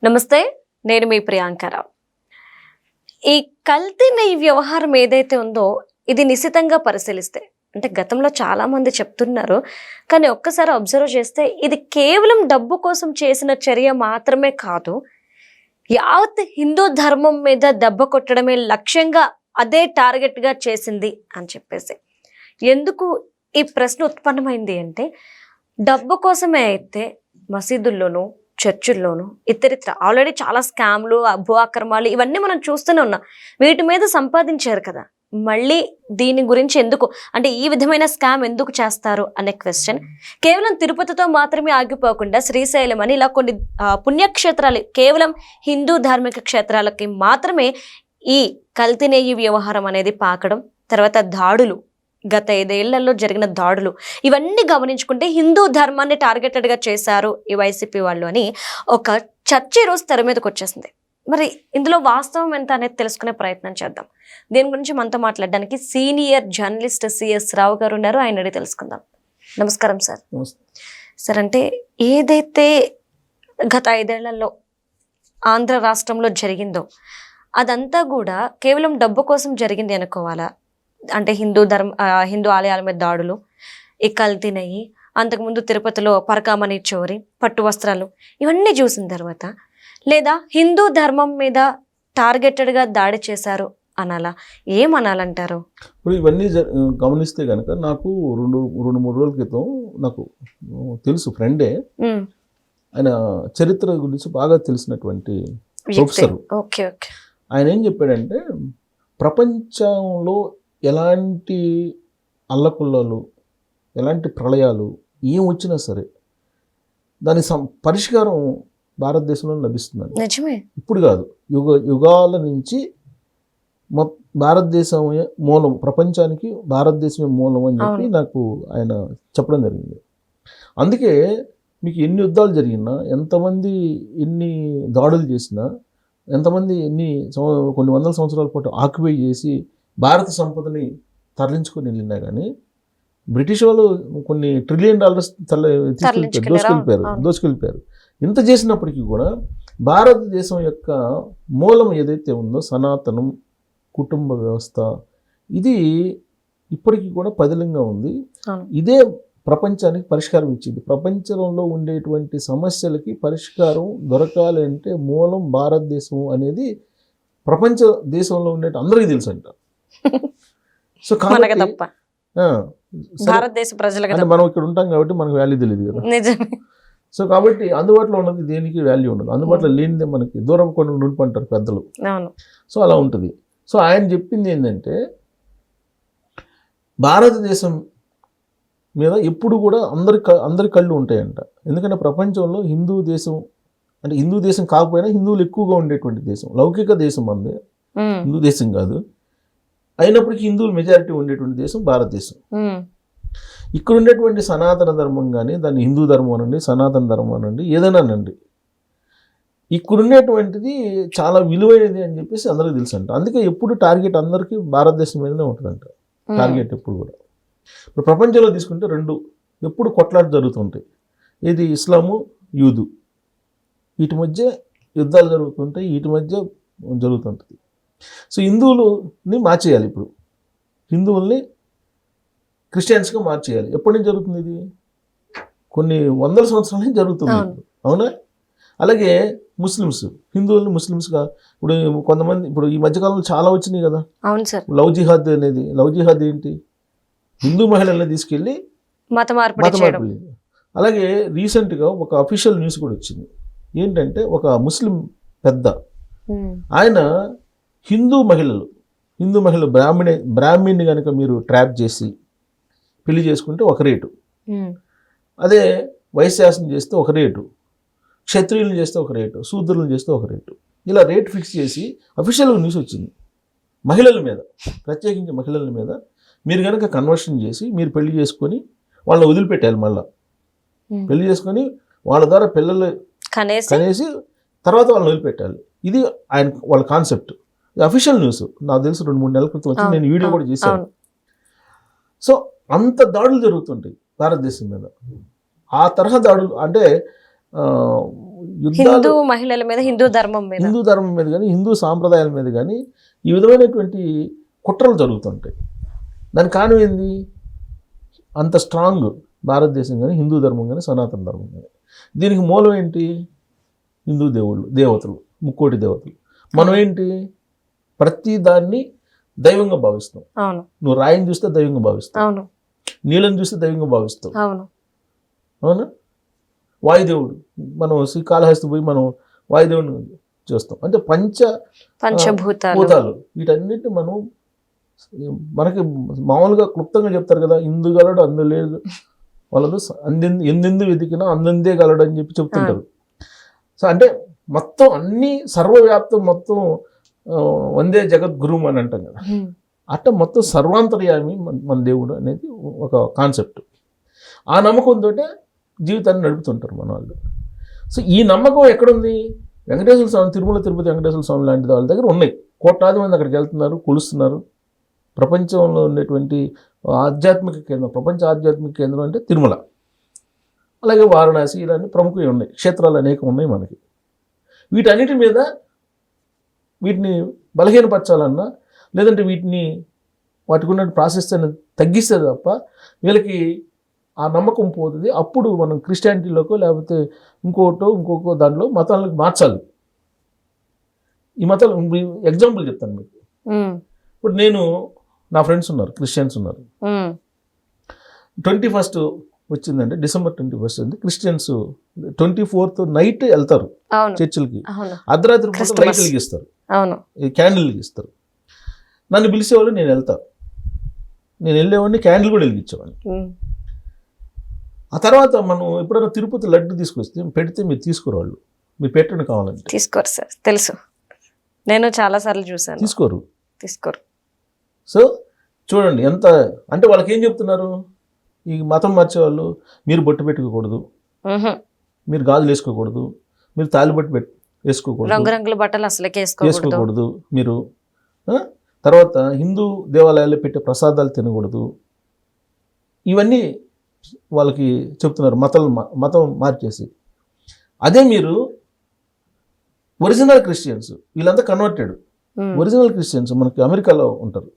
నమస్తే. నేను మీ ప్రియాంకరావు. ఈ కల్తీ నెయ్యి వ్యవహారం ఏదైతే ఉందో ఇది నిశితంగా పరిశీలిస్తే అంటే గతంలో చాలా మంది చెప్తున్నారు. కానీ ఒక్కసారి అబ్జర్వ్ చేస్తే ఇది కేవలం డబ్బు కోసం చేసిన చర్య మాత్రమే కాదు. యావత్ హిందూ ధర్మం మీద దెబ్బ కొట్టడమే లక్ష్యంగా అదే టార్గెట్‌గా చేసింది అని చెప్పేసి. ఎందుకు ఈ ప్రశ్న ఉత్పన్నమైంది అంటే డబ్బు కోసమే అయితే మసీదుల్లోనూ చర్చిల్లోనూ ఇతరిత్ర ఆల్రెడీ చాలా స్కామ్లు భూ అక్రమాలు ఇవన్నీ మనం చూస్తూనే ఉన్నాం. వీటి మీద సంపాదించారు కదా, మళ్ళీ దీని గురించి ఎందుకు అంటే ఈ విధమైన స్కామ్ ఎందుకు చేస్తారు అనే క్వశ్చన్ కేవలం తిరుపతితో మాత్రమే ఆగిపోకుండా శ్రీశైలం అని ఇలా కొన్ని పుణ్యక్షేత్రాలు కేవలం హిందూ ధార్మిక క్షేత్రాలకి మాత్రమే ఈ కల్తీ నెయ్యి వ్యవహారం అనేది పాకడం, తర్వాత దాడులు, గత 5 ఏళ్లలో జరిగిన దాడులు ఇవన్నీ గమనించుకుంటే హిందూ ధర్మాన్ని టార్గెటెడ్గా చేశారు ఈ వైసీపీ వాళ్ళు అని ఒక చర్చ ఈరోజు తెర మీదకి వచ్చేసింది. మరి ఇందులో వాస్తవం ఎంత అనేది తెలుసుకునే ప్రయత్నం చేద్దాం. దీని గురించి మనతో మాట్లాడడానికి సీనియర్ జర్నలిస్ట్ సిఎస్ రావు గారు ఉన్నారు. ఆయన అడిగి తెలుసుకుందాం. నమస్కారం సార్. సార్, అంటే ఏదైతే గత 5 ఏళ్లలో ఆంధ్ర రాష్ట్రంలో జరిగిందో అదంతా కూడా కేవలం డబ్బు కోసం జరిగింది అనుకోవాలా? అంటే హిందూ ఆలయాల మీద దాడులు, ఈ కల్తీ నెయ్యి, అంతకుముందు తిరుపతిలో పరకామణి చోరీ, పట్టు వస్త్రాలు ఇవన్నీ చూసిన తర్వాత లేదా హిందూ ధర్మం మీద టార్గెటెడ్గా దాడి చేశారు అనాలా? ఏమనాలంటారు? ఇప్పుడు ఇవన్నీ గమనిస్తే కనుక నాకు రెండు మూడు రోజుల క్రితం నాకు తెలుసు ఫ్రెండే, ఆయన చరిత్ర గురించి బాగా తెలిసినటువంటి ప్రొఫెసర్. ఆయన ఏం చెప్పాడంటే ప్రపంచంలో ఎలాంటి అల్లకుల్లలు, ఎలాంటి ప్రళయాలు ఏం వచ్చినా సరే దాని పరిష్కారం భారతదేశంలో లభిస్తుందని. నిజమే. ఇప్పుడు కాదు, యుగాల నుంచి భారతదేశమే మూలం, ప్రపంచానికి భారతదేశమే మూలం అని చెప్పి నాకు ఆయన చెప్పడం జరిగింది. అందుకే మీకు ఎన్ని యుద్ధాలు జరిగినా, ఎంతమంది ఎన్ని దాడులు చేసినా, ఎంతమంది కొన్ని వందల సంవత్సరాల పాటు ఆక్యుపై చేసి భారత సంపదని తరలించుకొని వెళ్ళినా కానీ బ్రిటిష్ వాళ్ళు కొన్ని $1 ట్రిలియన్ దోచుకెళ్ళిపోయారు. ఇంత చేసినప్పటికీ కూడా భారతదేశం యొక్క మూలం ఏదైతే ఉందో సనాతనం కుటుంబ వ్యవస్థ, ఇది ఇప్పటికీ కూడా పదిలంగా ఉంది. ఇదే ప్రపంచానికి పరిష్కారం ఇచ్చింది. ప్రపంచంలో ఉండేటువంటి సమస్యలకి పరిష్కారం దొరకాలి అంటే మూలం భారతదేశం అనేది ప్రపంచ దేశంలో ఉండే అందరికీ తెలుసు అంట. సో భారతదేశ ప్రజలకు అంటే మనం ఇక్కడ ఉంటాం కాబట్టి మనకు వాల్యూ తెలియదు కదా. సో కాబట్టి అందుబాటులో ఉన్నది దేనికి వాల్యూ ఉండదు, అందుబాటులో లేనిదే మనకి దూరం కొన్ని నుండి పెద్దలు. సో అలా ఉంటుంది. సో ఆయన చెప్పింది ఏంటంటే భారతదేశం మీద ఎప్పుడు కూడా అందరి కళ్ళు ఉంటాయంట. ఎందుకంటే ప్రపంచంలో హిందూ దేశం అంటే హిందూ దేశం కాకపోయినా హిందువులు ఎక్కువగా ఉండేటువంటి దేశం, లౌకిక దేశం అందే, హిందూ దేశం కాదు. అయినప్పటికీ హిందువులు మెజారిటీ ఉండేటువంటి దేశం భారతదేశం. ఇక్కడ ఉండేటువంటి సనాతన ధర్మం కానీ, దాన్ని హిందూ ధర్మం అనండి, సనాతన ధర్మం అనండి, ఏదైనా అనండి, ఇక్కడ ఉండేటువంటిది చాలా విలువైనది అని చెప్పేసి అందరికీ తెలుసు అంట. అందుకే ఎప్పుడు టార్గెట్ అందరికీ భారతదేశం మీదనే ఉంటుందంట టార్గెట్ ఎప్పుడు కూడా. ఇప్పుడు ప్రపంచంలో తీసుకుంటే రెండు ఎప్పుడు కొట్లాట జరుగుతుంటాయి. ఇది ఇస్లాము, యూదు, వీటి మధ్య యుద్ధాలు జరుగుతుంటాయి, వీటి మధ్య జరుగుతుంటుంది. సో హిందువులని మార్చేయాలి, ఇప్పుడు హిందువుల్ని క్రిస్టియన్స్గా మార్చేయాలి. ఎప్పటి నుంచి జరుగుతుంది ఇది? కొన్ని వందల సంవత్సరాల నుంచి జరుగుతుంది, అవునా? అలాగే ముస్లిమ్స్ హిందువుల్ని ముస్లిమ్స్గా ఇప్పుడు కొంతమంది ఇప్పుడు ఈ మధ్యకాలంలో చాలా వచ్చినాయి కదా. లవ్ జిహాద్ అనేది, లవ్ జిహాద్ ఏంటి? హిందూ మహిళల్ని తీసుకెళ్ళి మత మార్పిడి. అలాగే రీసెంట్గా ఒక అఫీషియల్ న్యూస్ కూడా వచ్చింది. ఏంటంటే ఒక ముస్లిం పెద్ద ఆయన హిందూ మహిళలు బ్రాహ్మణ్ని కనుక మీరు ట్రాప్ చేసి పెళ్లి చేసుకుంటే ఒక రేటు, అదే వైశ్యాసనం చేస్తే ఒక రేటు, క్షత్రియులను చేస్తే ఒక రేటు, శూద్రులను చేస్తే ఒక రేటు, ఇలా రేట్ ఫిక్స్ చేసి అఫీషియల్గా న్యూస్ వచ్చింది. మహిళల మీద, ప్రత్యేకించి మహిళల మీద మీరు కనుక కన్వర్షన్ చేసి మీరు పెళ్లి చేసుకొని వాళ్ళని వదిలిపెట్టాలి, మళ్ళీ పెళ్లి చేసుకొని వాళ్ళ ద్వారా పిల్లలు కనేసి తర్వాత వాళ్ళని వదిలిపెట్టాలి. ఇది వాళ్ళ కాన్సెప్ట్. అఫీషియల్ న్యూస్ నాకు తెలుసు 2-3 నెలల క్రితం వచ్చి నేను వీడియో కూడా చేశాను. సో అంత దాడులు జరుగుతుంటాయి భారతదేశం మీద. ఆ తరహా దాడులు అంటే యుద్ధాలు హిందూ మహిళల మీద, హిందూ ధర్మం మీద. హిందూ ధర్మం మీద కానీ హిందూ సాంప్రదాయాల మీద కానీ ఈ విధమైనటువంటి కుట్రలు జరుగుతుంటాయి. దానికి కారణం ఏంది? అంత స్ట్రాంగ్ భారతదేశం కానీ హిందూ ధర్మం కానీ సనాతన ధర్మం కానీ. దీనికి మూలం ఏంటి? హిందూ దేవుళ్ళు, దేవతలు, ముక్కోటి దేవతలు. మనం ఏంటి? ప్రతి దాన్ని దైవంగా భావిస్తాం. అవును, నువ్వు రాయిని చూస్తే దైవంగా భావిస్తావు, అవును, నీళ్ళని చూస్తే దైవంగా భావిస్తావు. అవును, అవునా? వాయుదేవుడు, మనం శ్రీకాళహస్తి పోయి మనం వాయుదేవుడిని చూస్తాం. అంటే పంచభూతాలు, భూతాలు, వీటన్నిటిని మనం మనకి మామూలుగా క్లుప్తంగా చెప్తారు కదా, ఇందు గలడు అందు లేదు వాళ్ళదు, ఎందెందు వెతికినా అందందే గలడు అని చెప్పి చెప్తుంటారు. సో అంటే మొత్తం అన్ని సర్వవ్యాప్తం, మొత్తం వందే జగద్గురు అని అంటాం కదా, అట్ట మొత్తం సర్వాంతర్యామి మన దేవుడు అనేది ఒక కాన్సెప్ట్. ఆ నమ్మకంతో జీవితాన్ని నడుపుతుంటారు మన వాళ్ళు. సో ఈ నమ్మకం ఎక్కడుంది? వెంకటేశ్వర స్వామి, తిరుమల తిరుపతి వెంకటేశ్వర స్వామి లాంటి వాళ్ళ దగ్గర ఉన్నాయి. కోట్లాది మంది అక్కడికి వెళ్తున్నారు, కొలుస్తున్నారు. ప్రపంచంలో ఉండేటువంటి ఆధ్యాత్మిక కేంద్రం, ప్రపంచ ఆధ్యాత్మిక కేంద్రం అంటే తిరుమల, అలాగే వారణాసి, ఇలాంటి ప్రముఖవి ఉన్నాయి, క్షేత్రాలు అనేకం ఉన్నాయి మనకి. వీటన్నిటి మీద వీటిని బలహీనపరచాలన్నా, లేదంటే వాటికి ఉన్న ప్రాసెస్ అని తగ్గిస్తే తప్ప వీళ్ళకి ఆ నమ్మకం పోతుంది. అప్పుడు మనం క్రిస్టియానిటీలోకో లేకపోతే ఇంకొక దాంట్లో మతాలకు మార్చాలి. ఈ మతాలు ఎగ్జాంపుల్ చెప్తాను మీకు. ఇప్పుడు నా ఫ్రెండ్స్ ఉన్నారు, క్రిస్టియన్స్ ఉన్నారు. 21st వచ్చిందంటే, December 21 ఉంది, క్రిస్టియన్స్ 24th నైట్ వెళ్తారు చర్చిలకి, అర్ధరాత్రి పూట లైట్ వెలిగిస్తారు, క్యాండిల్ వెలిగిస్తారు. నన్ను పిలిచేవాళ్ళు, నేను వెళ్తాను, నేను వెళ్ళేవాడిని, క్యాండిల్ కూడా వెలిగించేవాడిని. ఆ తర్వాత మనం ఎప్పుడైనా తిరుపతి లడ్డు తీసుకొస్తే పెడితే మీరు తీసుకోరు, మీరు పెట్టండి కావాలంటే. తీసుకోరు సార్, తెలుసు, నేను చాలా సార్లు చూసాను. తీసుకోరు. సో చూడండి ఎంత అంటే వాళ్ళకి ఏం చెప్తున్నారు ఈ మతం మార్చేవాళ్ళు, మీరు బొట్టు పెట్టుకోకూడదు, మీరు గాజులు వేసుకోకూడదు, మీరు తాలిబొట్టు వేసుకోకూడదు, రంగురంగుల బట్టలు అసలుకే వేసుకోకూడదు మీరు, తర్వాత హిందూ దేవాలయాల్లో పెట్టే ప్రసాదాలు తినకూడదు, ఇవన్నీ వాళ్ళకి చెప్తున్నారు మతం మార్చేసి. అదే మీరు ఒరిజినల్ క్రిస్టియన్స్, వీళ్ళంతా కన్వర్టెడ్ ఒరిజినల్ క్రిస్టియన్స్ మనకి అమెరికాలో ఉంటారు.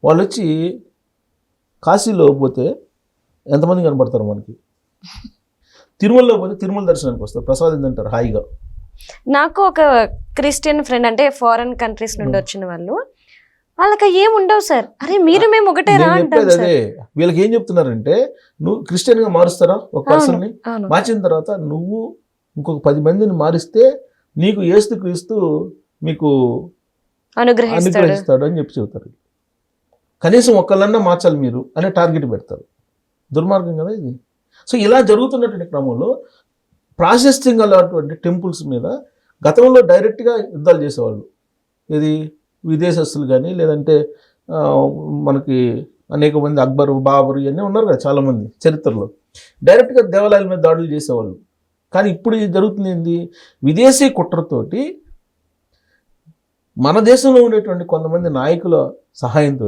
వాళ్ళు వచ్చి కాశీలో పోతే ఎంతమంది కనబడతారు మనకి, తిరుమలలో పోతే తిరుమల దర్శనానికి వస్తారు, ప్రసాదం తింటారు హాయిగా. నాకు ఒక క్రిస్టియన్ ఫ్రెండ్, అంటే ఫారెన్ కంట్రీస్ నుండి వచ్చిన వాళ్ళకి ఏం ఉండవు సార్. అరే మీరు మేము ఒకటే రా అంటారు. అదే వీళ్ళకి ఏం చెప్తున్నారంటే, నువ్వు క్రిస్టియన్ గా మారుస్తారా ఒక పర్సన్ ని, మార్చిన తర్వాత నువ్వు ఇంకొక 10 మందిని మారిస్తే నీకు యేసుక్రీస్తు మీకు అనుగ్రహిస్తాడు అని చెప్పి చెబుతారు. కనీసం ఒక్కళ్ళన్నా మార్చాలి మీరు అనే టార్గెట్ పెడతారు. దుర్మార్గం కదా ఇది. సో ఇలా జరుగుతున్నటువంటి క్రమంలో ప్రాశస్త్యం గలటువంటి టెంపుల్స్ మీద గతంలో డైరెక్ట్గా యుద్ధాలు చేసేవాళ్ళు. ఇది విదేశస్తులు కానీ, లేదంటే మనకి అనేక మంది అక్బరు, బాబరు ఇవన్నీ ఉన్నారు కదా చాలామంది చరిత్రలో, డైరెక్ట్గా దేవాలయాల మీద దాడులు చేసేవాళ్ళు. కానీ ఇప్పుడు జరుగుతుంది ఏంది, విదేశీ కుట్రతోటి మన దేశంలో ఉండేటువంటి కొంతమంది నాయకుల సహాయంతో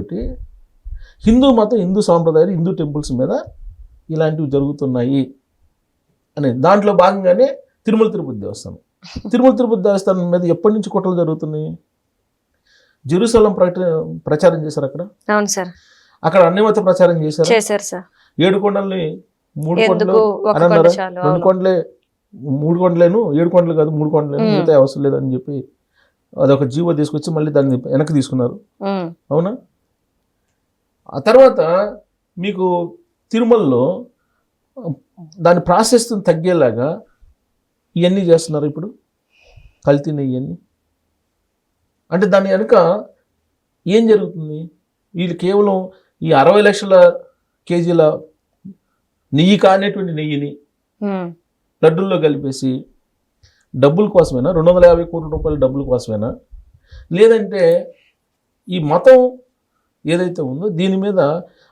హిందూ మతం, హిందూ సాంప్రదాయాలు, హిందూ టెంపుల్స్ మీద ఇలాంటివి జరుగుతున్నాయి అని. దాంట్లో భాగంగానే తిరుమల తిరుపతి దేవస్థానం మీద ఎప్పటి నుంచి కుట్రలు జరుగుతున్నాయి? జెరూసలం ప్రచారం చేశారు అక్కడ. అవును సార్. అక్కడ అన్యమత ప్రచారం చేశారు సార్. 7 కొండల్ని 3 కొండలు అని అన్నారు. 2 కొండలే 3 కొండలేను, 7 కొండలు కాదు 3 కొండలేను, మిగతా అవసరం లేదని చెప్పి అదొక జీవో తీసుకొచ్చి మళ్ళీ దాన్ని వెనక్కి తీసుకున్నారు. అవునా? ఆ తర్వాత మీకు తిరుమలలో దాని ప్రాసెస్ తగ్గేలాగా ఇవన్నీ చేస్తున్నారు. ఇప్పుడు కల్తీ నెయ్యి ఇవన్నీ అంటే దాని వెనుక ఏం జరుగుతుంది? వీళ్ళు కేవలం ఈ 60 లక్షల కేజీల నెయ్యి కానేటువంటి నెయ్యిని లడ్డుల్లో కలిపేసి డబ్బుల కోసమేనా, 250 కోట్ల రూపాయల డబ్బుల కోసమేనా, లేదంటే ఈ మతం ఏదైతే ఉందో దీని మీద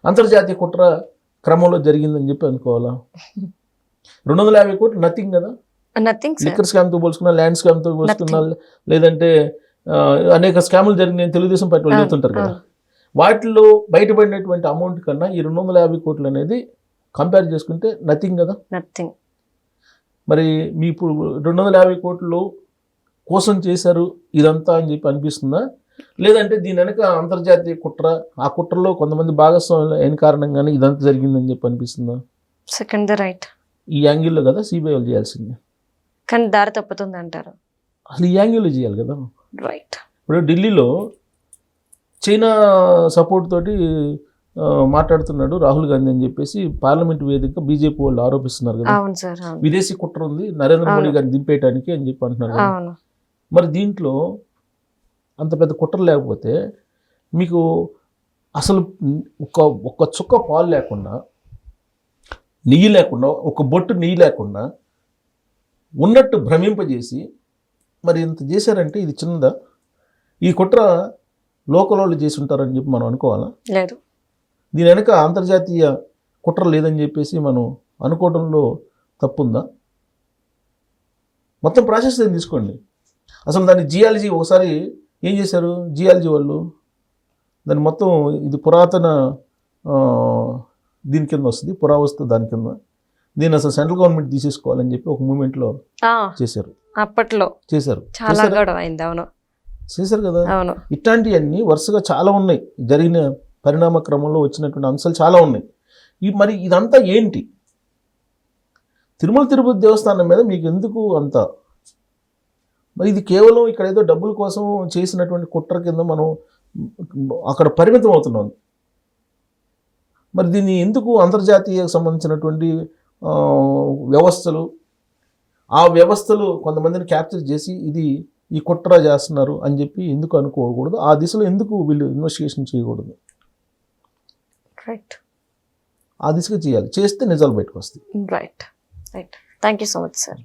అంతర్జాతీయ కుట్ర క్రమంలో జరిగిందని చెప్పి అనుకోవాలా? 250 కోట్లు నథింగ్ కదా. లిక్కర్ స్కామ్తో పోల్చుకున్నా, ల్యాండ్ స్కామ్తో పోల్చుకున్నా, లేదంటే అనేక స్కాములు జరిగినాయి తెలుగుదేశం పార్టీ వాళ్ళు చెప్తుంటారు కదా, వాటిలో బయటపడినటువంటి అమౌంట్ కన్నా ఈ 250 కోట్లు అనేది కంపేర్ చేసుకుంటే నథింగ్ కదా. మరి మీ ఇప్పుడు 250 కోట్లు కోసం చేశారు ఇదంతా అని చెప్పి అనిపిస్తుందా, లేదంటే దీని వెనక అంతర్జాతీయ కుట్ర, ఆ కుట్రలో కొంతమంది భాగస్వాములు అయిన కారణంగానే ఇదంతా జరిగిందని చెప్పి అనిపిస్తుందా? Second the right. ఈ యాంగిల్లో కదా సిబిఐ వాళ్ళు చేయాల్సింది. కానీ దారి తప్పుతుంది అంటారు. అసలు ఈ యాంగిల్లో చేయాలి కదా. రైట్. ఇప్పుడు ఢిల్లీలో చైనా సపోర్ట్ తోటి మాట్లాడుతున్నాడు రాహుల్ గాంధీ అని చెప్పేసి పార్లమెంట్ వేదిక బీజేపీ వాళ్ళు ఆరోపిస్తున్నారు కదా. అవును సార్. అవును. విదేశీ కుట్ర ఉంది నరేంద్ర మోడీ గారిని దింపేయడానికి అని చెప్పి అంటున్నారు కదా. అవును. మరి దీంట్లో అంత పెద్ద కుట్ర లేకపోతే మీకు అసలు ఒక చుక్క పాలు లేకుండా, నెయ్యి లేకుండా, ఒక బొట్టు నెయ్యి లేకుండా ఉన్నట్టు భ్రమింపజేసి మరి ఇంత చేశారంటే ఇది చిన్నదా? ఈ కుట్ర లోకల్ వాళ్ళు చేసి ఉంటారని చెప్పి మనం అనుకోవాలా? లేదు. దీని వెనక అంతర్జాతీయ కుట్ర లేదని చెప్పేసి మనం అనుకోవడంలో తప్పుందా? మొత్తం ప్రాసెస్ ఏం తీసుకోండి. అసలు దాన్ని జియాలజీ ఒకసారి ఏం చేశారు జియాలజీ వాళ్ళు, దాన్ని మొత్తం ఇది పురాతన దీని కింద వస్తుంది, పురావస్తు దాని కింద, దీన్ని అసలు సెంట్రల్ గవర్నమెంట్ తీసేసుకోవాలని చెప్పి ఒక మూమెంట్లో చేశారు. అప్పట్లో చేశారు, చాలా గొడవ అయింది. అవును, చేశారు కదా. అవును. ఇట్లాంటివన్నీ వరుసగా చాలా ఉన్నాయి, జరిగిన పరిణామ క్రమంలో వచ్చినటువంటి అంశాలు చాలా ఉన్నాయి. మరి ఇదంతా ఏంటి? తిరుమల తిరుపతి దేవస్థానం మీద మీకు ఎందుకు అంత? మరి ఇది కేవలం ఇక్కడ ఏదో డబ్బుల కోసం చేసినటువంటి కుట్ర కింద మనం అక్కడ పరిమితం అవుతున్నాం. మరి దీన్ని ఎందుకు అంతర్జాతీయ సంబంధించినటువంటి వ్యవస్థలు, ఆ వ్యవస్థలు కొంతమందిని క్యాప్చర్ చేసి ఇది ఈ కుట్ర చేస్తున్నారు అని చెప్పి ఎందుకు అనుకోకూడదు? ఆ దిశలో ఎందుకు వీళ్ళు ఇన్వెస్టిగేషన్ చేయకూడదు? రైట్. ఆ దిశగా చేయాలి, చేస్తే నిజాలు బయటకు వస్తాయి. Right. Right. Thank you so much sir.